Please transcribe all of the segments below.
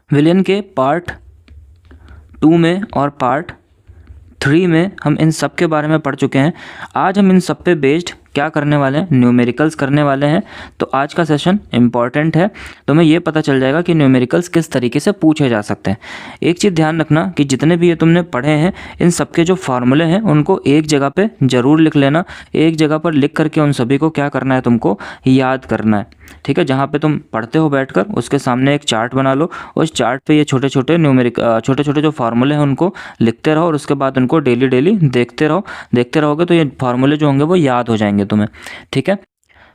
विलियन के पार्ट 2 में और पार्ट 3 में हम इन सब के बारे में पढ़ चुके हैं। आज हम इन सब पे बेस्ड क्या करने वाले हैं, न्यूमेरिकल्स करने वाले हैं। तो आज का सेशन इम्पॉर्टेंट है, तो हमें ये पता चल जाएगा कि न्यूमेरिकल्स किस तरीके से पूछे जा सकते हैं। एक चीज़ ध्यान रखना कि जितने भी ये तुमने पढ़े हैं, इन सब के जो फार्मूले हैं उनको एक जगह पे ज़रूर लिख लेना। एक जगह पर लिख करके उन सभी को क्या करना है, तुमको याद करना है। ठीक है, जहाँ पे तुम पढ़ते हो बैठकर उसके सामने एक चार्ट बना लो, उस चार्ट पे ये छोटे छोटे छोटे छोटे जो फार्मूले हैं उनको लिखते रहो और उसके बाद उनको डेली डेली देखते रहो। देखते रहोगे तो ये फार्मूले जो होंगे वो याद हो जाएंगे तुम्हें। ठीक है,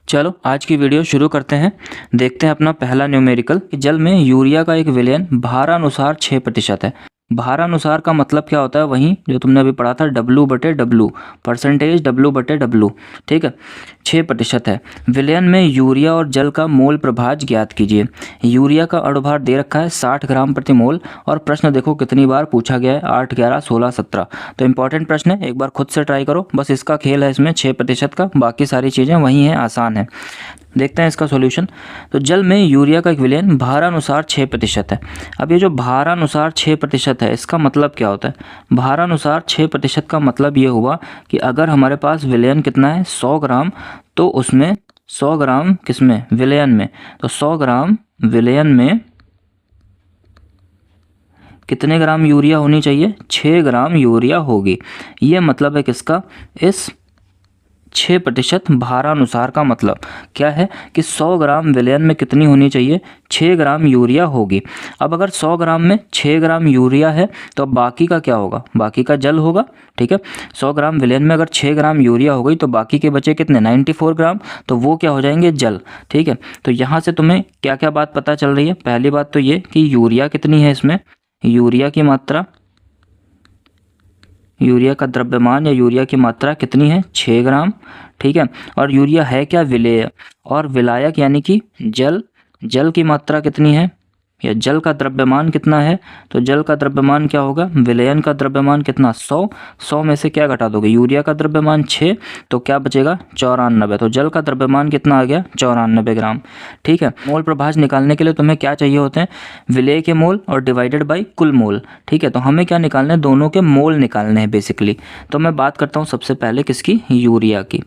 चलो आज की वीडियो शुरू करते हैं। देखते हैं अपना पहला न्यूमेरिकल। जल में यूरिया का एक विलयन भारानुसार 6% है। भारानुसार का मतलब क्या होता है, वहीं जो तुमने अभी पढ़ा था W/W, परसेंटेज W/W। ठीक है, 6% है। विलयन में यूरिया और जल का मोल प्रभाज ज्ञात कीजिए। यूरिया का अणुभार दे रखा है 60 ग्राम प्रति मोल और प्रश्न देखो कितनी बार पूछा गया है, 8, 11, 16, 17। तो इंपॉर्टेंट प्रश्न है, एक बार खुद से ट्राई करो। बस इसका खेल है इसमें 6% का, बाकी सारी चीज़ें वही हैं, आसान है। देखते हैं इसका सॉल्यूशन। तो जल में यूरिया का एक विलयन भारानुसार 6% है। अब ये जो भारानुसार 6% है, इसका मतलब क्या होता है? भारानुसार 6% का मतलब ये हुआ कि अगर हमारे पास विलयन कितना है 100 ग्राम, तो उसमें 100 ग्राम किसमें, विलयन में, तो 100 ग्राम विलयन में कितने ग्राम यूरिया होनी चाहिए? 6 ग्राम यूरिया होगी। ये मतलब है किसका, इस 6% भारानुसार का मतलब क्या है कि 100 ग्राम विलयन में कितनी होनी चाहिए? 6 ग्राम यूरिया होगी। अब अगर 100 ग्राम में 6 ग्राम यूरिया है तो बाकी का क्या होगा? बाकी का जल होगा। ठीक है, 100 ग्राम विलयन में अगर 6 ग्राम यूरिया हो गई तो बाकी के बचे कितने? 94 ग्राम, तो वो क्या हो जाएंगे? जल। ठीक है, तो यहाँ से तुम्हें क्या क्या बात पता चल रही है? पहली बात तो ये कि यूरिया कितनी है इसमें, यूरिया की मात्रा, यूरिया का द्रव्यमान या यूरिया की मात्रा कितनी है? 6 ग्राम। ठीक है, और यूरिया है क्या? विलेय, और विलायक यानी कि जल, जल की मात्रा कितनी है या जल का द्रव्यमान कितना है? तो जल का द्रव्यमान क्या होगा? विलयन का द्रव्यमान कितना? 100। 100 में से क्या घटा दोगे? यूरिया का द्रव्यमान 6, तो क्या बचेगा? 94। तो जल का द्रव्यमान कितना आ गया? 94 ग्राम। ठीक है, मोल प्रभाज निकालने के लिए तुम्हें क्या चाहिए होते हैं? विलेय के मोल और डिवाइडेड बाई कुल मोल। ठीक है, तो हमें क्या निकालना है? दोनों के मोल निकालने हैं बेसिकली। तो मैं बात करता हूँ सबसे पहले किसकी? यूरिया की।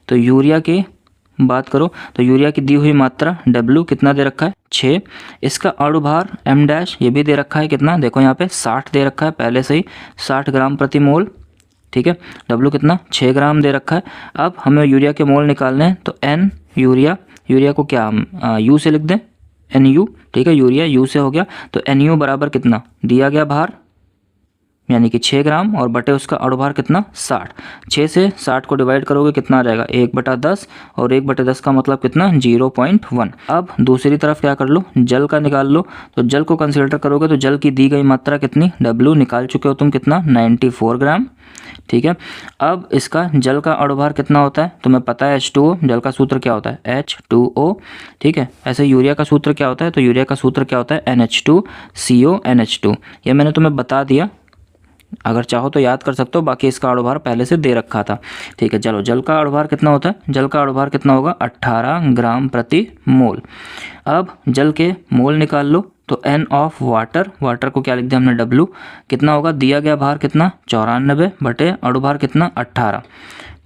तो यूरिया की बात करो तो यूरिया की दी हुई मात्रा W कितना दे रखा है? 6। इसका अणुभार M' ये भी दे रखा है कितना? देखो यहाँ पे 60 दे रखा है पहले से ही, 60 ग्राम प्रति मोल। ठीक है, W कितना? 6 ग्राम दे रखा है। अब हमें यूरिया के मोल निकालने हैं, तो N यूरिया, यूरिया को क्या हम U से लिख दें, NU। ठीक है, यूरिया U से हो गया, तो NU बराबर कितना दिया गया भार, यानी कि 6 ग्राम, और बटे उसका अणुभार कितना? 60। 6 से 60 को डिवाइड करोगे कितना आ जाएगा? 1/10, और 1/10 का मतलब कितना? 0.1। अब दूसरी तरफ क्या कर लो, जल का निकाल लो। तो जल को कंसीडर करोगे तो जल की दी गई मात्रा कितनी? W निकाल चुके हो तुम कितना? 94 ग्राम। ठीक है, अब इसका जल का अणुभार कितना होता है? तुम्हें पता है H2O, जल का सूत्र क्या होता है? H2O। ठीक है, ऐसे यूरिया का सूत्र क्या होता है? तो यूरिया का सूत्र क्या होता है? NH2CO NH2। ये मैंने तुम्हें बता दिया, अगर चाहो तो याद कर सकते हो, बाकी इसका अणुभार पहले से दे रखा था। ठीक है, चलो जल का अणुभार कितना होता है? जल का अणुभार कितना होगा? 18 ग्राम प्रति मोल। अब जल के मोल निकाल लो, तो N ऑफ वाटर, वाटर को क्या लिख दिया हमने? W। कितना होगा? दिया गया भार कितना? 94 बटे अणुभार कितना? 18।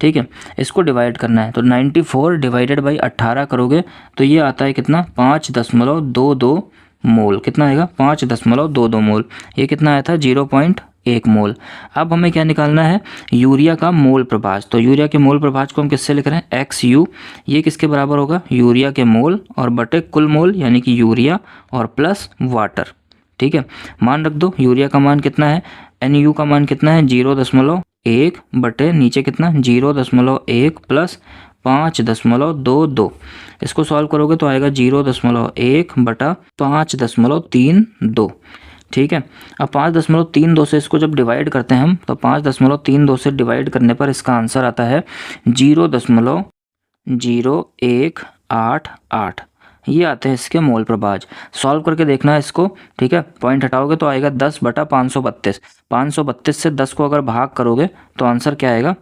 ठीक है, इसको डिवाइड करना है, तो 94 डिवाइडेड बाई 18 करोगे तो ये आता है कितना? 5.22 मोल। कितना आएगा? 5.22 मोल। ये कितना आया था? 0.1 मोल। अब हमें क्या निकालना है? यूरिया का मोल प्रभाज। तो यूरिया के मोल प्रभाज को हम किससे लिख रहे हैं? XU। ये किसके बराबर होगा? यूरिया के मोल और बटे कुल मोल, यानी कि यूरिया और प्लस वाटर। ठीक है, मान रख दो, यूरिया का मान कितना है? NU का मान कितना है? 0.1 बटे नीचे कितना? 0.1 प्लस 5.22। इसको सॉल्व करोगे तो आएगा 0.1 बटा 5.32। ठीक है, अब 5.32 से इसको जब डिवाइड करते हैं हम, तो 5.32 से डिवाइड करने पर इसका आंसर आता है 0.0188। ये आते हैं इसके मोल प्रभाज। सॉल्व करके देखना है इसको। ठीक है, पॉइंट हटाओगे तो आएगा 10/532। 532 से 10 को अगर भाग करोगे तो आंसर क्या आएगा?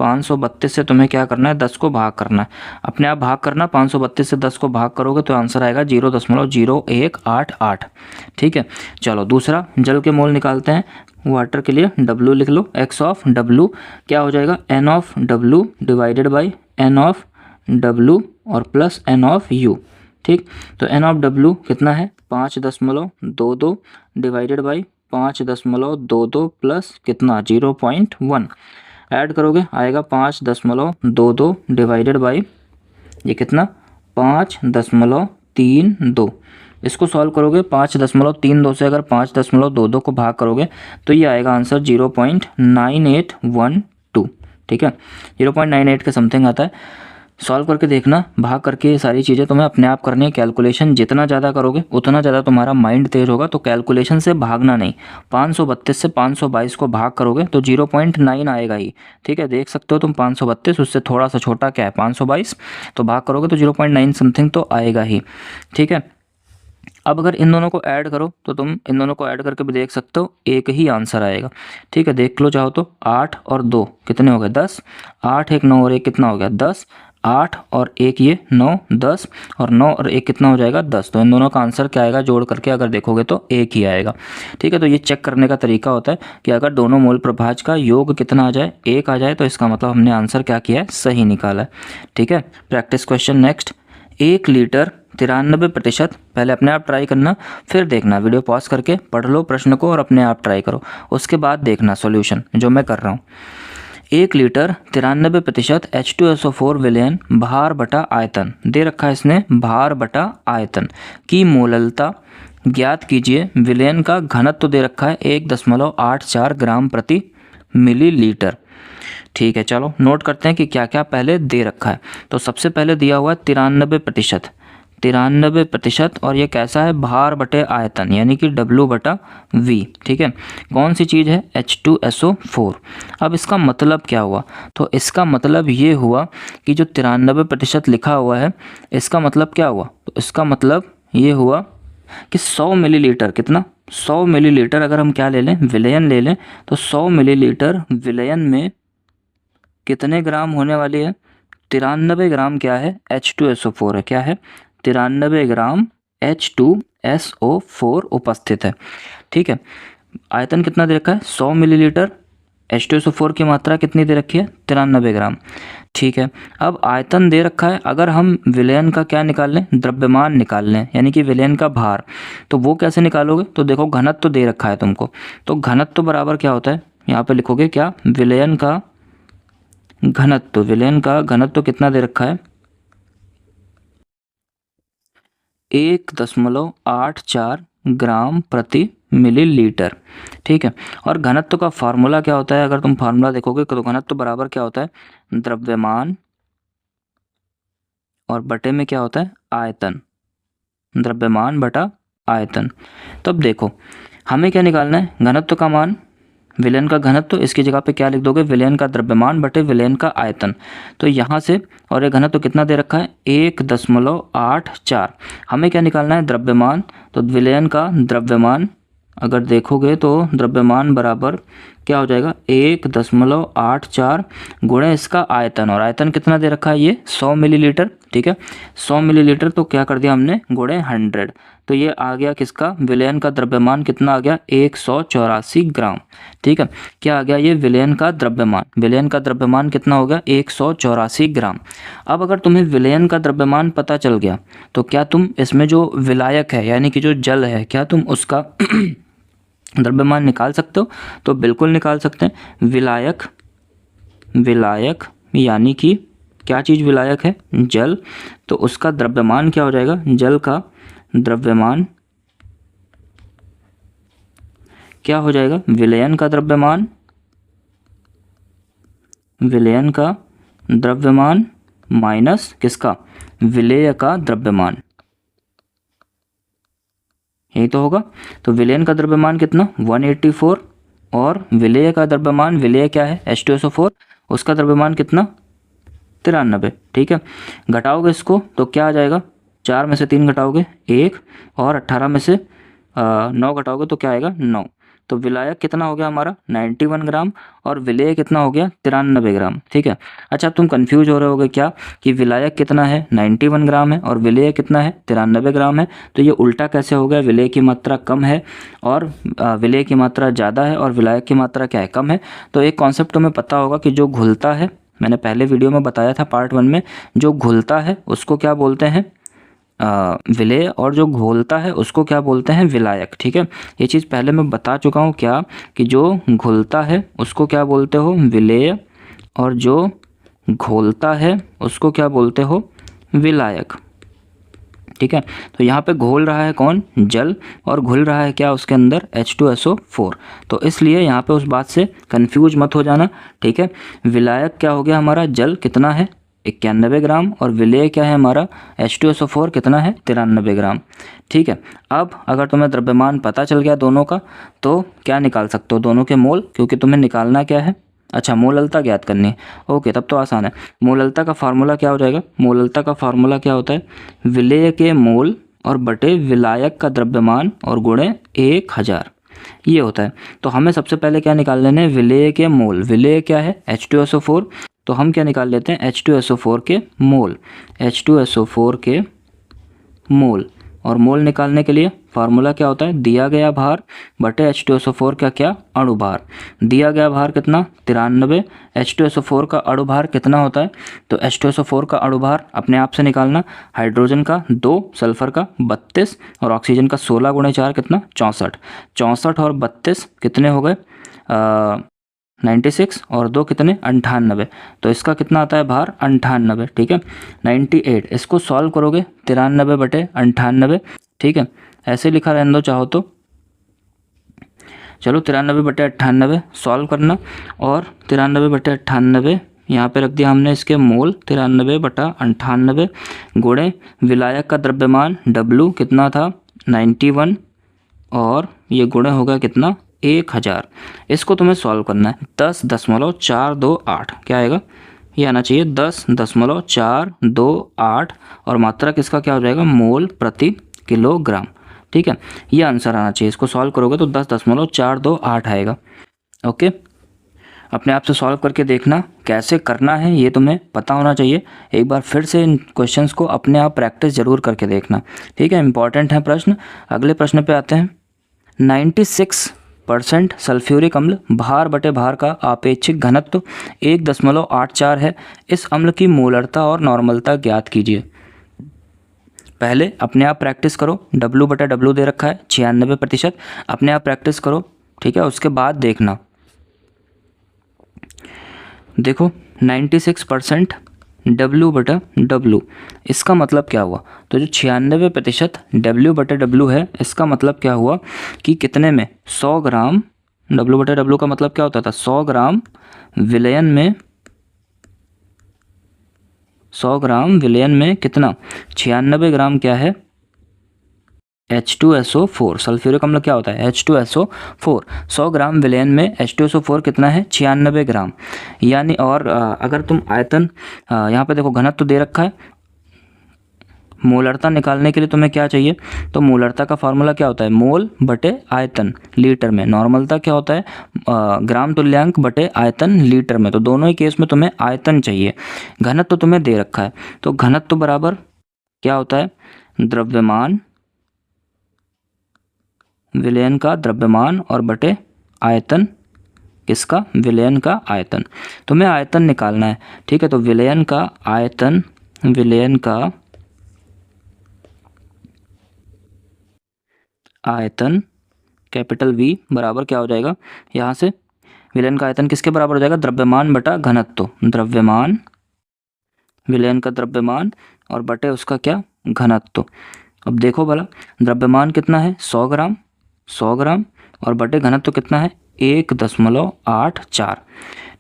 532 से तुम्हें क्या करना है, 10 को भाग करना है, अपने आप भाग करना। 532 से 10 को भाग करोगे तो आंसर आएगा 0.0188। ठीक है, चलो दूसरा जल के मोल निकालते हैं। वाटर के लिए W लिख लो, x ऑफ W क्या हो जाएगा, n of W divided by n of W और प्लस n ऑफ U। ठीक, तो n ऑफ W कितना है 5.22 डिवाइडेड बाई 5.22 प्लस कितना 0.1, ऐड करोगे आएगा 5.22 डिवाइडेड बाई ये कितना 5.32। इसको सॉल्व करोगे 5.32 से अगर 5.22 को भाग करोगे तो ये आएगा आंसर 0.9812। ठीक है, 0.98 के समथिंग आता है। सॉल्व करके देखना, भाग करके ये सारी चीज़ें तुम्हें अपने आप करनी है। कैलकुलेशन जितना ज़्यादा करोगे उतना ज़्यादा तुम्हारा माइंड तेज होगा, तो कैलकुलेशन से भागना नहीं। 532 से 522 को भाग करोगे तो 0.9 आएगा ही। ठीक है, देख सकते हो तुम 532 उससे थोड़ा सा छोटा क्या है 522, तो भाग करोगे तो 0.9 समथिंग तो आएगा ही। ठीक है, अब अगर इन दोनों को ऐड करो तो तुम इन दोनों को ऐड करके भी देख सकते हो, एक ही आंसर आएगा। ठीक है, देख लो चाहो तो 8 और 2 कितने हो गए 10, 8 1 9 और 1 कितना हो गया 10, 8 और 1 ये 9 10 और 9 और 1 कितना हो जाएगा 10। तो इन दोनों का आंसर क्या आएगा, जोड़ करके अगर देखोगे तो एक ही आएगा। ठीक है, तो ये चेक करने का तरीका होता है कि अगर दोनों मूल प्रभाज का योग कितना आ जाए, एक आ जाए, तो इसका मतलब हमने आंसर क्या किया है, सही निकाला है। ठीक है, प्रैक्टिस क्वेश्चन नेक्स्ट। 1 लीटर 93%, पहले अपने आप ट्राई करना, फिर देखना, वीडियो पॉज करके पढ़ लो प्रश्न को और अपने आप ट्राई करो, उसके बाद देखना सॉल्यूशन जो मैं कर रहा हूँ। 1 लीटर 93% H2SO4 विलयन भार बटा आयतन दे रखा है इसने, भार बटा आयतन की मोललता ज्ञात कीजिए। विलयन का घनत्व दे रखा है 1.84 ग्राम प्रति मिलीलीटर। ठीक है, चलो नोट करते हैं कि क्या क्या पहले दे रखा है। तो सबसे पहले दिया हुआ है 93%, 93%, और ये कैसा है, भार बटे आयतन यानी कि W बटा V। ठीक है, कौन सी चीज़ है, H2SO4। अब इसका मतलब क्या हुआ, तो इसका मतलब ये हुआ कि जो 93% लिखा हुआ है, इसका मतलब क्या हुआ, तो इसका मतलब ये हुआ कि 100 मिलीलीटर, कितना 100 मिलीलीटर अगर हम क्या ले लें, विलयन ले लें, तो 100 मिलीलीटर विलयन में कितने ग्राम होने वाली है, 93 ग्राम क्या है, H2SO4 है, क्या है 93 ग्राम H2SO4 उपस्थित है। ठीक है, आयतन कितना दे रखा है 100 मिलीलीटर, H2SO4 की मात्रा कितनी दे रखी है 93 ग्राम। ठीक है, अब आयतन दे रखा है, अगर हम विलयन का क्या निकाल लें, द्रव्यमान निकाल लें यानी कि विलयन का भार, तो वो कैसे निकालोगे, तो देखो घनत्व तो दे रखा है तुमको, तो घनत्व तो बराबर क्या होता है, यहाँ पे लिखोगे क्या, विलयन का घनत्व, विलयन का घनत्व कितना दे रखा है 1.84 ग्राम प्रति मिलीलीटर। ठीक है, और घनत्व का फार्मूला क्या होता है, अगर तुम फार्मूला देखोगे तो घनत्व बराबर क्या होता है, द्रव्यमान और बटे में क्या होता है आयतन, द्रव्यमान बटा आयतन। तो अब देखो हमें क्या निकालना है, घनत्व का मान, विलयन का घनत्व, इसकी जगह पे क्या लिख दोगे, विलयन का द्रव्यमान बटे विलयन का आयतन। तो यहाँ से, और ये घनत्व कितना दे रखा है 1.84, हमें क्या निकालना है द्रव्यमान, तो विलयन का द्रव्यमान अगर देखोगे तो द्रव्यमान बराबर क्या हो जाएगा 1.84 गुणे इसका आयतन, और आयतन कितना दे रखा है ये 100 मिलीलीटर। ठीक है, 100 मिलीलीटर, तो क्या कर दिया हमने गुणे 100, तो ये आ गया किसका, विलयन का द्रव्यमान कितना आ गया 184 ग्राम। ठीक है, क्या आ गया ये विलयन का द्रव्यमान, विलयन का द्रव्यमान कितना हो गया 184 ग्राम। अब अगर तुम्हें विलयन का द्रव्यमान पता चल गया तो क्या तुम इसमें जो विलायक है यानी कि जो जल है, क्या तुम उसका द्रव्यमान निकाल सकते हो, तो बिल्कुल निकाल सकते हैं। विलायक, विलायक यानी कि क्या चीज़ विलायक है, जल, तो उसका द्रव्यमान क्या हो जाएगा, जल का द्रव्यमान क्या हो जाएगा, विलयन का द्रव्यमान, विलयन का द्रव्यमान माइनस किसका, विलेय का द्रव्यमान, यही तो होगा। तो विलयन का द्रव्यमान कितना 184, और विलेय का द्रव्यमान, विलेय क्या है H2SO4, उसका द्रव्यमान कितना 93। ठीक है, घटाओगे इसको तो क्या आ जाएगा, 4 में से 3 घटाओगे 1, और 18 में से 9 घटाओगे तो क्या आएगा 9, तो विलायक कितना हो गया हमारा 91 ग्राम और विलेय कितना हो गया 93 ग्राम। ठीक है। अच्छा, अब तुम कंफ्यूज हो रहे होगे क्या कि विलायक कितना है 91 ग्राम है और विलेय कितना है 93 ग्राम है, तो ये उल्टा कैसे हो गया, विलेय की मात्रा कम है और विलेय की मात्रा ज़्यादा है और विलायक की मात्रा क्या है, कम है। तो एक कॉन्सेप्ट तुम्हें पता होगा कि जो घुलता है, मैंने पहले वीडियो में बताया था पार्ट 1 में, जो घुलता है उसको क्या बोलते हैं विलेय और जो घोलता है उसको क्या बोलते हैं विलायक। ठीक है, ये चीज़ पहले मैं बता चुका हूँ क्या कि जो घुलता है उसको क्या बोलते हो विलेय और जो घोलता है उसको क्या बोलते हो विलायक। ठीक है, तो यहाँ पे घोल रहा है कौन, जल, और घुल रहा है क्या उसके अंदर H2SO4। तो इसलिए यहाँ पे उस बात से कंफ्यूज मत हो जाना। ठीक है, विलायक क्या हो गया हमारा, जल कितना है 91 ग्राम और विलेय क्या है हमारा H2SO4 कितना है 93 ग्राम। ठीक है, अब अगर तुम्हें द्रव्यमान पता चल गया दोनों का तो क्या निकाल सकते हो, दोनों के मोल, क्योंकि तुम्हें निकालना क्या है, अच्छा मोललता ज्ञात करनी है। ओके, तब तो आसान है। मोललता का फार्मूला क्या हो जाएगा, मोललता का फार्मूला क्या होता है, विलेय के मोल और बटे विलायक का द्रव्यमान और गुणे 1000, ये होता है। तो हमें सबसे पहले क्या निकाल लेने हैं, विलेय के मोल। विलेय क्या है H2SO4, तो हम क्या निकाल लेते हैं H2SO4 के मोल, H2SO4 के मोल। और मोल निकालने के लिए फार्मूला क्या होता है, दिया गया भार बटे H2SO4 का क्या अणुभार। दिया गया भार कितना 93, H2SO4 का अणुभार कितना होता है, तो H2SO4 का अणुभार अपने आप से निकालना, हाइड्रोजन का 2, सल्फर का 32 और ऑक्सीजन का 16 गुणे 4 कितना 64। 64 और 32 कितने हो गए 96 और 2 कितने 98, तो इसका कितना आता है भार 98। ठीक है, 98 इसको सॉल्व करोगे 93 बटे 98। ठीक है, ऐसे लिखा रहने दो चाहो तो, चलो 93 बटे 98 सॉल्व करना, और 93 बटे 98 यहाँ पे रख दिया हमने इसके मोल 93 बटा 98 गुणे विलायक का द्रव्यमान W कितना था 91 और ये गुणे हो गया कितना 1000। इसको तुम्हें सॉल्व करना है 10.428, क्या आएगा, ये आना चाहिए 10.428 और मात्रा किसका क्या हो जाएगा मोल प्रति किलोग्राम। ठीक है, ये आंसर आना चाहिए। इसको सॉल्व करोगे तो 10.428 आएगा। ओके, अपने आप से सॉल्व करके देखना कैसे करना है, ये तुम्हें पता होना चाहिए। एक बार फिर से इन क्वेश्चंस को अपने आप प्रैक्टिस जरूर करके देखना। ठीक है, इंपॉर्टेंट है प्रश्न। अगले प्रश्न पे आते हैं। 96% सल्फ्यूरिक अम्ल भार बटे भार का आपेक्षिक घनत्व 1.84 है। इस अम्ल की मोलरता और नॉर्मलता ज्ञात कीजिए। पहले अपने आप प्रैक्टिस करो, W बटा W दे रखा है 96%, अपने आप प्रैक्टिस करो। ठीक है, उसके बाद देखना, देखो 96% W बटा W, इसका मतलब क्या हुआ, तो जो 96% W बटा W है इसका मतलब क्या हुआ कि कितने में 100 ग्राम, W बटा W का मतलब क्या होता था 100 ग्राम विलयन में, 100 ग्राम विलयन में कितना 96 ग्राम क्या है H2SO4। सल्फ्यूरिक अम्ल क्या होता है H2SO4। 100 ग्राम विलयन में H2SO4 कितना है 96 ग्राम। यानी और अगर तुम आयतन यहाँ पे देखो घनत्व दे रखा है, मोलरता निकालने के लिए तुम्हें क्या चाहिए, तो मोलरता का फार्मूला क्या होता है मोल बटे आयतन लीटर में। नॉर्मलता क्या होता है ग्राम तुल्यांक बटे आयतन लीटर में। तो दोनों ही केस में तुम्हें आयतन चाहिए। घनत्व तुम्हें दे रखा है, तो घनत्व बराबर क्या होता है द्रव्यमान, विलयन का द्रव्यमान और बटे आयतन किसका विलयन का आयतन। तुम्हें आयतन निकालना है। ठीक है, तो विलयन का आयतन, विलयन का आयतन कैपिटल V बराबर क्या हो जाएगा, यहाँ से विलयन का आयतन किसके बराबर हो जाएगा द्रव्यमान बटा घनत्व। द्रव्यमान, विलयन का द्रव्यमान और बटे उसका क्या घनत्व। अब देखो भला द्रव्यमान कितना है 100 ग्राम, 100 ग्राम और बटे घनत्व कितना है 1.84।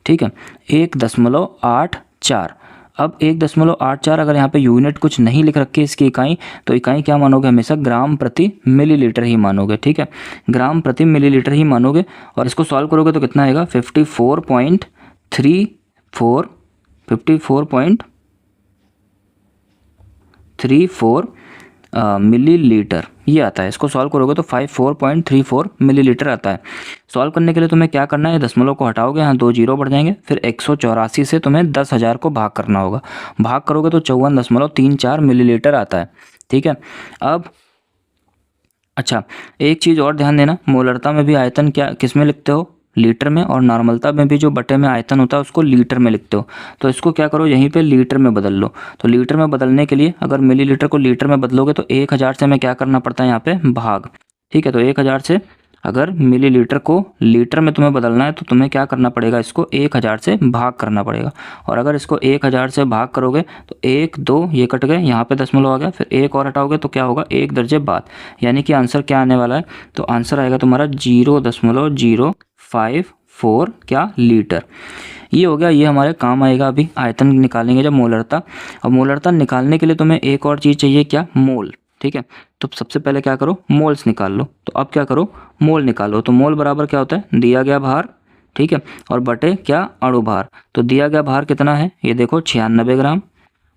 ठीक है, 1.84। अब 1.84 अगर यहाँ पे यूनिट कुछ नहीं लिख रखी है इसकी इकाई, तो इकाई क्या मानोगे हमेशा ग्राम प्रति मिलीलीटर ही मानोगे। ठीक है, ग्राम प्रति मिलीलीटर ही मानोगे। और इसको सॉल्व करोगे तो कितना आएगा 54.34 मिलीलीटर ये आता है। इसको सॉल्व करोगे तो 54.34 मिलीलीटर आता है। सॉल्व करने के लिए तुम्हें क्या करना है, दशमलव को हटाओगे, यहाँ 2 जीरो बढ़ जाएंगे, फिर 184 से तुम्हें 10,000 को भाग करना होगा। भाग करोगे तो 54.34 मिलीलीटर आता है। ठीक है। अब अच्छा, एक चीज़ और ध्यान देना, मोलरता में भी आयतन क्या किस में लिखते हो, लीटर में, और नॉर्मलता में भी जो बटे में आयतन होता है उसको लीटर में लिखते हो। तो इसको क्या करो, यहीं पे लीटर में बदल लो। तो लीटर में बदलने के लिए अगर मिलीलीटर को लीटर में बदलोगे तो 1000 से हमें क्या करना पड़ता है यहाँ पे, भाग। ठीक है। तो 1000 से अगर मिलीलीटर को लीटर में तुम्हें बदलना है तो तुम्हें क्या करना पड़ेगा, इसको 1000 से भाग करना पड़ेगा। और अगर इसको 1000 से भाग करोगे तो 1 2 ये कट गए, यहाँ पे दशमलव आ गया, फिर एक और हटाओगे तो क्या होगा, 1 दर्जे बाद। यानी कि आंसर क्या आने वाला है, तो आंसर आएगा तुम्हारा 0.054 क्या लीटर। ये हो गया, ये हमारे काम आएगा अभी आयतन निकालेंगे जब मोलरता। और मोलरता निकालने के लिए तुम्हें एक और चीज़ चाहिए, क्या, मोल। ठीक है। तो सबसे पहले क्या करो, मोल्स निकाल लो। तो अब क्या करो, मोल निकालो। तो मोल बराबर क्या होता है, दिया गया भार, ठीक है, और बटे क्या, अणु भार। तो दिया गया भार कितना है, ये देखो 96 ग्राम,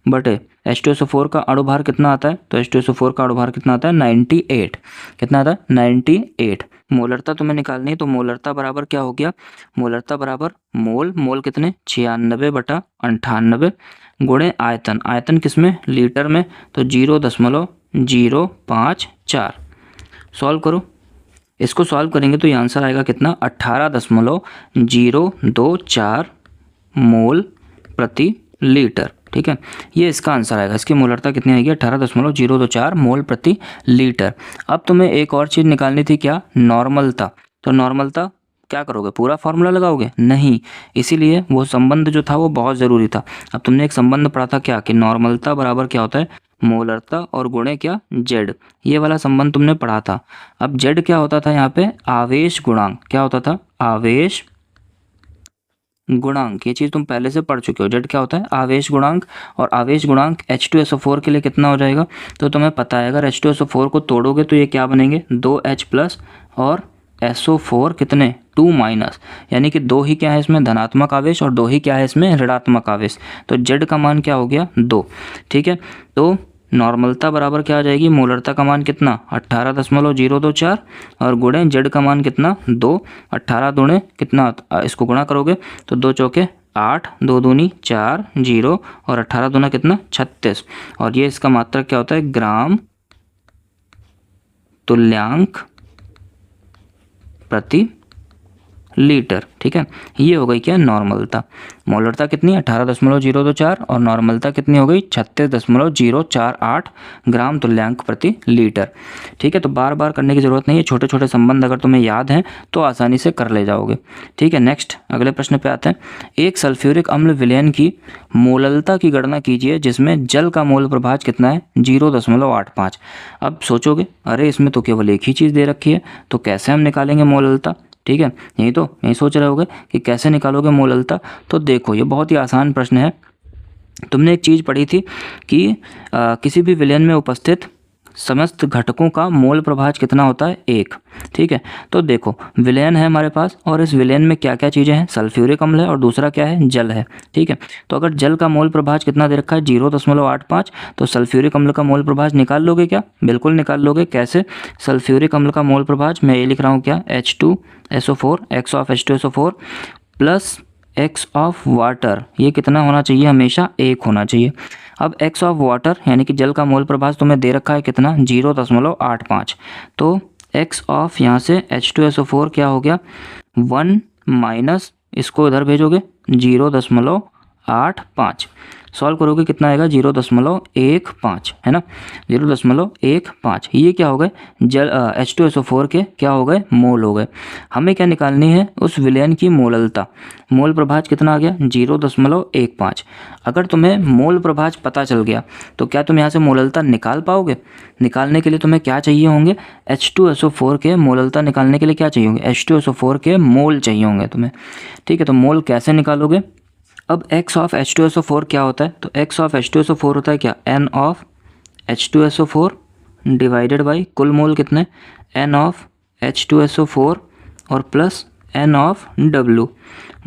बटे H2SO4 का अणु भार कितना आता है, तो H2SO4 का अणु भार कितना आता है, 98। कितना आता है, 98। मोलरता तुम्हें निकालनी है, तो मोलरता बराबर क्या हो गया, मोलरता बराबर मोल कितने, 96/98 गुणे आयतन। आयतन किस में, लीटर में, तो 0.054। सॉल्व करो। इसको सॉल्व करेंगे तो ये आंसर आएगा कितना, 18.024 मोल प्रति लीटर। ठीक है। ये इसका आंसर आएगा। इसकी मोलरता कितनी आएगी, 18.024 मोल प्रति लीटर। अब तुम्हें एक और चीज़ निकालनी थी, क्या, नॉर्मलता। तो नॉर्मलता क्या करोगे, पूरा फार्मूला लगाओगे, नहीं, इसीलिए वो संबंध जो था वो बहुत ज़रूरी था। अब तुमने एक संबंध पढ़ा था क्या, कि नॉर्मलता बराबर क्या होता है, मोलरता और गुणे क्या, जेड। ये वाला संबंध तुमने पढ़ा था। अब जेड क्या होता था यहाँ पे, आवेश गुणांक। क्या होता था, आवेश गुणांक। ये चीज़ तुम पहले से पढ़ चुके हो। जेड क्या होता है, आवेश गुणांक। और आवेश गुणांक H2SO4 के लिए कितना हो जाएगा, तो तुम्हें पता है अगर H2SO4 को तोड़ोगे तो ये क्या बनेंगे, 2H+ और SO4 कितने, 2-, यानी कि 2 ही क्या है इसमें, धनात्मक आवेश, और 2 ही क्या है इसमें, ऋणात्मक आवेश। तो जेड का मान क्या हो गया, 2। ठीक है। तो नॉर्मलता बराबर क्या आ जाएगी, मोलरता का मान कितना, 18.024, और गुणे जेड का मान कितना, 2। 18 दूणे कितना, इसको गुणा करोगे तो 2 चौके 8, 2 दूनी 4, 0, और 18 दूना कितना, 36। और ये इसका मात्रक क्या होता है, ग्राम तुल्यांक प्रति लीटर। ठीक है। ये हो गई क्या, नॉर्मलता। मोलरता कितनी, 18.024, और नॉर्मलता कितनी हो गई, 36.048 ग्राम तुल्यांक प्रति लीटर। ठीक है। तो बार बार करने की ज़रूरत नहीं है, छोटे छोटे संबंध अगर तुम्हें याद हैं तो आसानी से कर ले जाओगे। ठीक है। नेक्स्ट अगले प्रश्न पे आते हैं। एक सल्फ्यूरिक अम्ल विलयन की मोललता की गणना कीजिए जिसमें जल का मोल प्रभाज कितना है, 0.85। अब सोचोगे, अरे इसमें तो केवल एक ही चीज़ दे रखी है, तो कैसे हम निकालेंगे मोललता। ठीक है। यही सोच रहे होगे कि कैसे निकालोगे मोललता। तो देखो, ये बहुत ही आसान प्रश्न है। तुमने एक चीज़ पढ़ी थी कि किसी भी विलयन में उपस्थित समस्त घटकों का मोल प्रभाज कितना होता है, 1। ठीक है। तो देखो, विलयन है हमारे पास, और इस विलयन में क्या क्या चीज़ें हैं, सल्फ्यूरिक अम्ल है, और दूसरा क्या है, जल है। ठीक है। तो अगर जल का मोल प्रभाज कितना दे रखा है, 0.85, तो सल्फ्यूरिक अम्ल का मोल प्रभाज निकाल लोगे क्या, बिल्कुल निकाल लोगे। कैसे, सल्फ्यूरिक अम्ल का मोल प्रभाज मैं ये लिख रहा हूँ, क्या, H2SO4, X of H2SO4 plus X of water, ये कितना होना चाहिए, हमेशा 1 होना चाहिए। अब X ऑफ वाटर यानी कि जल का मोल प्रभाज तुम्हें दे रखा है कितना, 0.85। तो X ऑफ यहाँ से H2SO4 क्या हो गया, 1 माइनस, इसको इधर भेजोगे 0.85। सॉल्व करोगे कितना आएगा, 0.15, है ना, 0.15। ये क्या हो गए, जल H2SO4 के क्या हो गए, मोल हो गए। हमें क्या निकालनी है, उस विलयन की मोललता। मोल प्रभाज कितना आ गया, 0.15। अगर तुम्हें मोल प्रभाज पता चल गया तो क्या तुम यहाँ से मोललता निकाल पाओगे। निकालने के लिए तुम्हें क्या चाहिए होंगे, H2SO4 के मोललता निकालने के लिए क्या चाहिए होंगे, H2SO4 के मोल चाहिए होंगे तुम्हें। ठीक है। तो मोल कैसे निकालोगे। अब X ऑफ H2SO4 क्या होता है, तो X ऑफ H2SO4 होता है क्या, N of H2SO4 divided by कुल मोल कितने, N ऑफ H2SO4 और प्लस N ऑफ W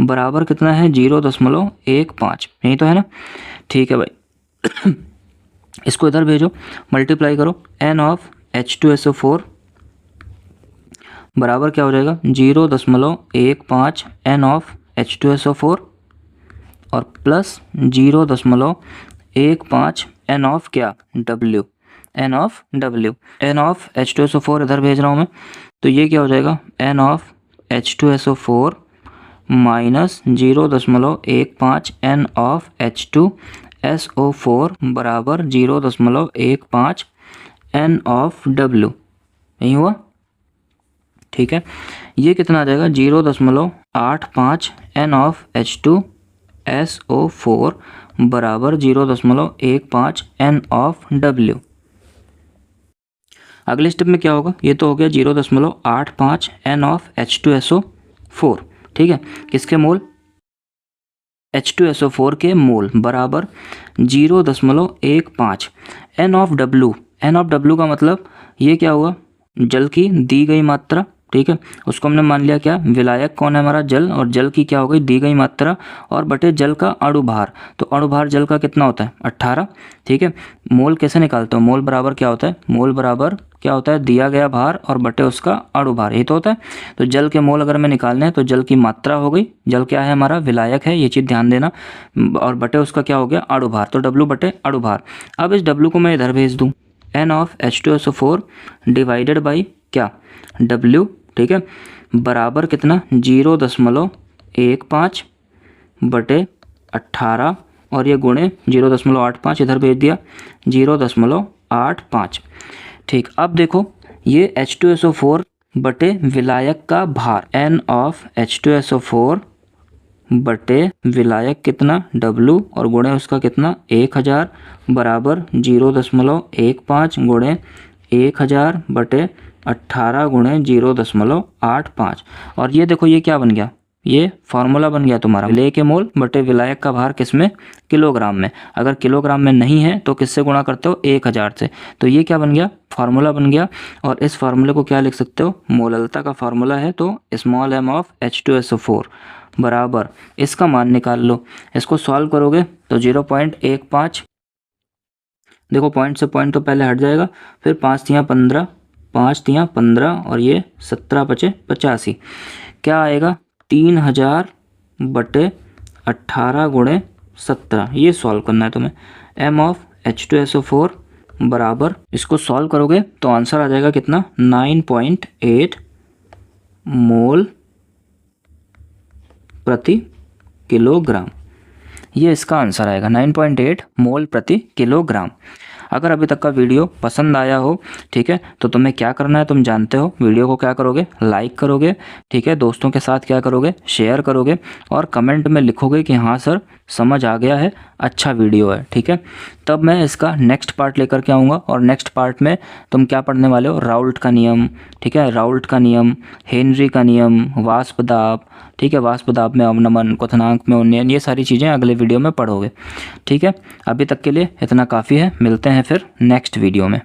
बराबर कितना है, 0.15। यही तो है ना। ठीक है भाई। इसको इधर भेजो, मल्टीप्लाई करो, n ऑफ H2SO4 बराबर क्या हो जाएगा 0.15 n ऑफ H2SO4 और प्लस 0.15 n ऑफ क्या W, n of W, n of H2SO4 इधर भेज रहा हूँ मैं, तो ये क्या हो जाएगा n of H2SO4 minus 0.15 n of H2SO4 बराबर 0.15 n ऑफ W। यही हुआ, ठीक है। ये कितना आ जाएगा 0.85 n ऑफ H2SO4 बराबर 0.15 n ऑफ W। अगले स्टेप में क्या होगा, ये तो हो गया 0.85 n ऑफ H2SO4, ठीक है। किसके मोल, H2SO4 के मोल बराबर 0.15 n of W। n of W का मतलब ये क्या हुआ, जल की दी गई मात्रा, ठीक है। उसको हमने मान लिया क्या, विलायक कौन है हमारा, जल, और जल की क्या हो गई दी गई मात्रा और बटे जल का अणुभार। तो अणुभार जल का कितना होता है 18, ठीक है। मोल कैसे निकालते हो, मोल बराबर क्या होता है, मोल बराबर क्या होता है दिया गया भार और बटे उसका अणुभार, यही तो होता है। तो जल के मोल अगर मैं निकालने हैं तो जल की मात्रा हो गई, जल क्या है हमारा विलायक है, ये चीज़ ध्यान देना, और बटे उसका क्या हो गया अणुभार, तो W बटे अणुभार। अब इस W को मैं इधर भेज दूँ, n of H2SO4 divided by क्या W, ठीक है, बराबर कितना 0.15 बटे 18 और ये गुणे 0.85 इधर भेज दिया 0.85, ठीक। अब देखो ये H2SO4 बटे विलायक का भार, n ऑफ H2SO4 बटे विलायक कितना W और गुणे उसका कितना 1000 बराबर 0.15 गुणे 1000 बटे 18 गुणे 0.85। और ये देखो ये क्या बन गया, ये फार्मूला बन गया तुम्हारा, विलेय के मोल बटे विलायक का भार किसमें, किलोग्राम में। अगर किलोग्राम में नहीं है तो किससे गुणा करते हो 1000 से, तो ये क्या बन गया फार्मूला बन गया। और इस फार्मूले को क्या लिख सकते हो, मोललता का फार्मूला है, तो स्मॉल m ऑफ H2SO4 बराबर इसका मान निकाल लो। इसको सॉल्व करोगे तो 0.15, देखो पॉइंट से पॉइंट तो पहले हट जाएगा, फिर 5 तियाँ 15, 5 तियाँ 15 और ये 17 पचे 85, क्या आएगा 3000 बटे 18 गुणे 17। ये सॉल्व करना है तुम्हें। m ऑफ H2SO4 बराबर, इसको सॉल्व करोगे तो आंसर आ जाएगा कितना 9.8 मोल प्रति किलोग्राम। ये इसका आंसर आएगा 9.8 मोल प्रति किलोग्राम। अगर अभी तक का वीडियो पसंद आया हो, ठीक है, तो तुम्हें क्या करना है तुम जानते हो। वीडियो को क्या करोगे, लाइक करोगे, ठीक है, दोस्तों के साथ क्या करोगे, शेयर करोगे और कमेंट में लिखोगे कि हाँ सर समझ आ गया है, अच्छा वीडियो है, ठीक है। तब मैं इसका नेक्स्ट पार्ट लेकर के आऊँगा और नेक्स्ट पार्ट में तुम क्या पढ़ने वाले हो, राउल्ट का नियम, ठीक है, राउल्ट का नियम, हेनरी का नियम, वाष्प दाब, ठीक है, वाष्प दाब में अवनमन, क्वथनांक में उन्नयन, ये सारी चीज़ें अगले वीडियो में पढ़ोगे, ठीक है। अभी तक के लिए इतना काफ़ी है, मिलते हैं फिर नेक्स्ट वीडियो में।